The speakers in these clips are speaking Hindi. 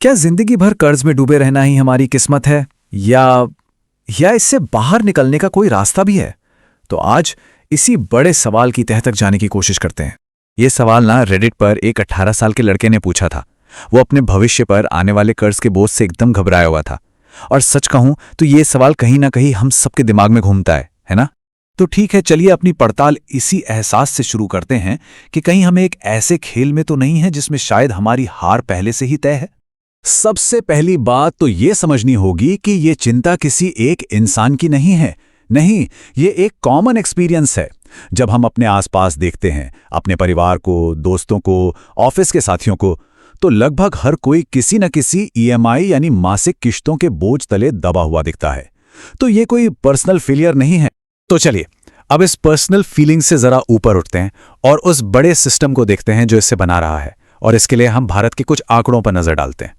क्या जिंदगी भर कर्ज में डूबे रहना ही हमारी किस्मत है या इससे बाहर निकलने का कोई रास्ता भी है? तो आज इसी बड़े सवाल की तह तक जाने की कोशिश करते हैं। ये सवाल ना रेडिट पर एक 18 साल के लड़के ने पूछा था। वो अपने भविष्य पर आने वाले कर्ज के बोझ से एकदम घबराया हुआ था। और सच कहूं तो ये सवाल कहीं ना कहीं हम सबके दिमाग में घूमता है ना? तो ठीक है, चलिए अपनी पड़ताल इसी एहसास से शुरू करते हैं कि कहीं हम एक ऐसे खेल में तो नहीं है जिसमें शायद हमारी हार पहले से ही तय है। सबसे पहली बात तो ये समझनी होगी कि ये चिंता किसी एक इंसान की नहीं है। नहीं, ये एक कॉमन एक्सपीरियंस है। जब हम अपने आसपास देखते हैं, अपने परिवार को, दोस्तों को, ऑफिस के साथियों को, तो लगभग हर कोई किसी न किसी ईएमआई यानी मासिक किश्तों के बोझ तले दबा हुआ दिखता है। तो ये कोई पर्सनल फेलियर नहीं है। तो चलिए अब इस पर्सनल फीलिंग से जरा ऊपर उठते हैं और उस बड़े सिस्टम को देखते हैं जो इससे बना रहा है। और इसके लिए हम भारत के कुछ आंकड़ों पर नजर डालते हैं।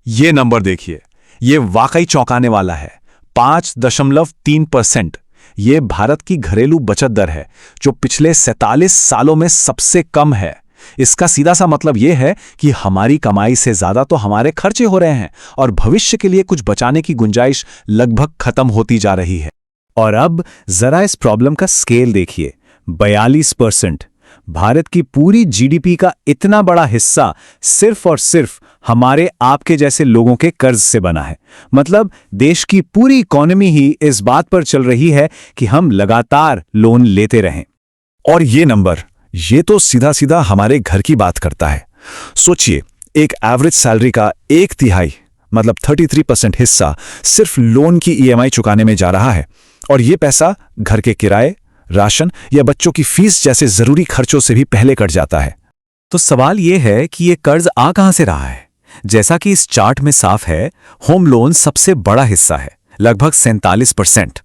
ये नंबर देखिए, ये वाकई चौंकाने वाला है। 5.3%। ये भारत की घरेलू बचत दर है जो पिछले 47 सालों में सबसे कम है। इसका सीधा सा मतलब यह है कि हमारी कमाई से ज्यादा तो हमारे खर्चे हो रहे हैं और भविष्य के लिए कुछ बचाने की गुंजाइश लगभग खत्म होती जा रही है। और अब जरा इस प्रॉब्लम का स्केल देखिए, 42%। भारत की पूरी जीडीपी का इतना बड़ा हिस्सा सिर्फ और सिर्फ हमारे आपके जैसे लोगों के कर्ज से बना है। मतलब देश की पूरी इकोनॉमी ही इस बात पर चल रही है कि हम लगातार लोन लेते रहें। और ये नंबर, ये तो सीधा सीधा हमारे घर की बात करता है। सोचिए, एक एवरेज सैलरी का 1/3 मतलब 33% हिस्सा सिर्फ लोन की ईएमआई चुकाने में जा रहा है। और ये पैसा घर के किराए, राशन या बच्चों की फीस जैसे जरूरी खर्चों से भी पहले कट जाता है। तो सवाल यह है कि ये कर्ज आ कहां से रहा है? जैसा कि इस चार्ट में साफ है, होम लोन सबसे बड़ा हिस्सा है, लगभग 47%।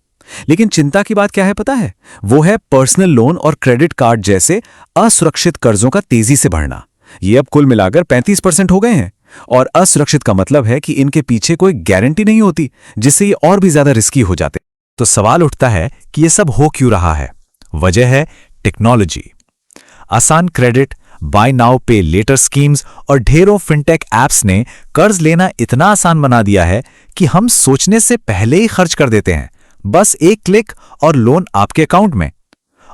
लेकिन चिंता की बात क्या है पता है? वो है पर्सनल लोन और क्रेडिट कार्ड जैसे असुरक्षित कर्जों का तेजी से बढ़ना। ये अब कुल मिलाकर 35% हो गए हैं। और असुरक्षित का मतलब है कि इनके पीछे कोई गारंटी नहीं होती, जिससे ये और भी ज्यादा रिस्की हो जाते। तो सवाल उठता है कि ये सब हो क्यों रहा है? वजह है टेक्नोलॉजी। आसान क्रेडिट, बाय नाउ पे लेटर स्कीम्स और ढेरों फिनटेक एप्स ने कर्ज लेना इतना आसान बना दिया है कि हम सोचने से पहले ही खर्च कर देते हैं। बस एक क्लिक और लोन आपके अकाउंट में।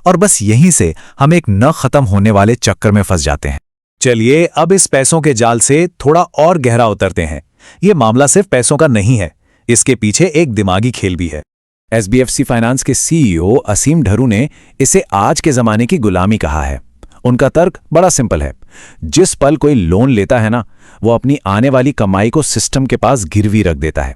और बस यहीं से हम एक न खत्म होने वाले चक्कर में फंस जाते हैं। चलिए अब इस पैसों के जाल से थोड़ा और गहरा उतरते हैं। यह मामला सिर्फ पैसों का नहीं है, इसके पीछे एक दिमागी खेल भी है। एसबीएफसी फाइनेंस के सीईओ असीम ढरू ने इसे आज के जमाने की गुलामी कहा है। उनका तर्क बड़ा सिंपल है। जिस पल कोई लोन लेता है ना, वो अपनी आने वाली कमाई को सिस्टम के पास गिरवी रख देता है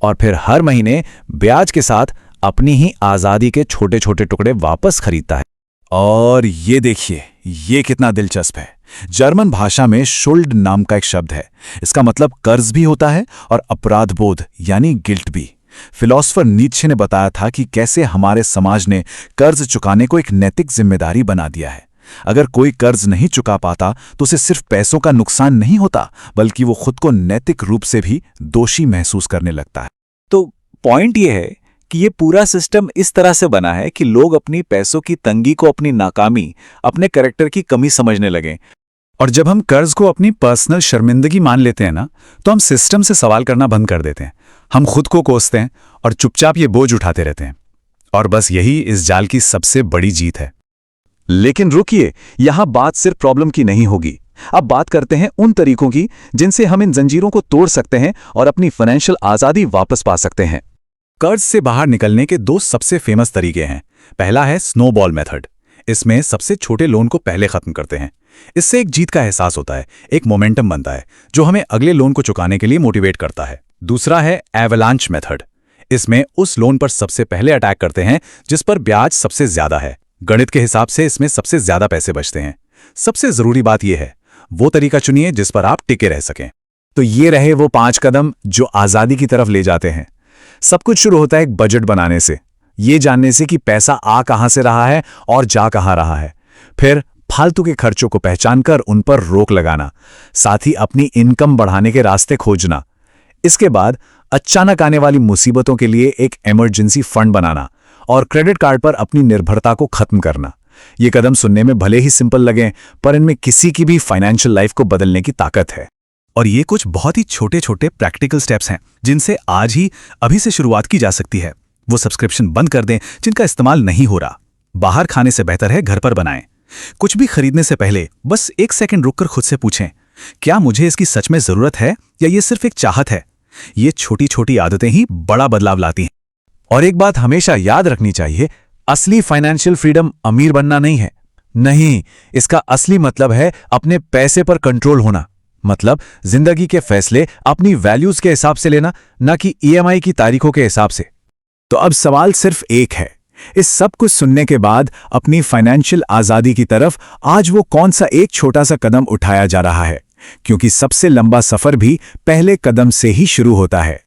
और फिर हर महीने ब्याज के साथ अपनी ही आजादी के छोटे छोटे टुकड़े वापस खरीदता है। और ये देखिए, ये कितना दिलचस्प है। जर्मन भाषा में शुल्ड नाम का एक शब्द है। इसका मतलब कर्ज भी होता है और अपराध बोध यानी गिल्ट भी। फिलोसोफर नीत्शे ने बताया था कि कैसे हमारे समाज ने कर्ज चुकाने को एक नैतिक जिम्मेदारी बना दिया है। अगर कोई कर्ज नहीं चुका पाता तो उसे सिर्फ पैसों का नुकसान नहीं होता, बल्कि वो खुद को नैतिक रूप से भी दोषी महसूस करने लगता है। तो पॉइंट ये है कि ये पूरा सिस्टम इस तरह से बना है कि लोग अपनी पैसों की तंगी को अपनी नाकामी, अपने कैरेक्टर की कमी समझने लगें। और जब हम कर्ज को अपनी पर्सनल शर्मिंदगी मान लेते हैं ना, तो हम सिस्टम से सवाल करना बंद कर देते हैं। हम खुद को कोसते हैं और चुपचाप ये बोझ उठाते रहते हैं। और बस यही इस जाल की सबसे बड़ी जीत है। लेकिन रुकिए, यहां बात सिर्फ प्रॉब्लम की नहीं होगी। अब बात करते हैं उन तरीकों की जिनसे हम इन जंजीरों को तोड़ सकते हैं और अपनी फाइनेंशियल आजादी वापस पा सकते हैं। कर्ज से बाहर निकलने के दो सबसे फेमस तरीके हैं। पहला है स्नोबॉल मेथड। इसमें सबसे छोटे लोन को पहले खत्म करते हैं। इससे एक जीत का एहसास होता है, एक मोमेंटम बनता है जो हमें अगले लोन को चुकाने के लिए मोटिवेट करता है। दूसरा है एवलांच मेथड। इसमें उस लोन पर सबसे पहले अटैक करते हैं जिस पर ब्याज सबसे ज्यादा है। गणित के हिसाब से इसमें सबसे ज्यादा पैसे बचते हैं। सबसे जरूरी बात यह है, वो तरीका चुनिए जिस पर आप टिके रह सकें। तो ये रहे वो 5 कदम जो आजादी की तरफ ले जाते हैं। सब कुछ शुरू होता है एक बजट बनाने से, ये जानने से कि पैसा आ कहां से रहा है और जा कहां रहा है। फिर फालतू के खर्चों को पहचानकर उन पर रोक लगाना, साथ ही अपनी इनकम बढ़ाने के रास्ते खोजना। इसके बाद अचानक आने वाली मुसीबतों के लिए एक इमरजेंसी फंड बनाना और क्रेडिट कार्ड पर अपनी निर्भरता को खत्म करना। ये कदम सुनने में भले ही सिंपल लगें, पर इनमें किसी की भी फाइनेंशियल लाइफ को बदलने की ताकत है। और ये कुछ बहुत ही छोटे छोटे प्रैक्टिकल स्टेप्स हैं जिनसे आज ही अभी से शुरुआत की जा सकती है। वो सब्सक्रिप्शन बंद कर दें जिनका इस्तेमाल नहीं हो रहा। बाहर खाने से बेहतर है घर पर बनाएं। कुछ भी खरीदने से पहले बस 1 सेकंड रुककर खुद से पूछें, क्या मुझे इसकी सच में जरूरत है या ये सिर्फ एक चाहत है? ये छोटी छोटी आदतें ही बड़ा बदलाव लाती हैं। और एक बात हमेशा याद रखनी चाहिए, असली फाइनेंशियल फ्रीडम अमीर बनना नहीं है। नहीं, इसका असली मतलब है अपने पैसे पर कंट्रोल होना। मतलब जिंदगी के फैसले अपनी वैल्यूज के हिसाब से लेना, ना कि ईएमआई की तारीखों के हिसाब से। तो अब सवाल सिर्फ एक है, इस सब कुछ सुनने के बाद अपनी फाइनेंशियल आजादी की तरफ आज वो कौन सा एक छोटा सा कदम उठाया जा रहा है? क्योंकि सबसे लंबा सफर भी पहले कदम से ही शुरू होता है।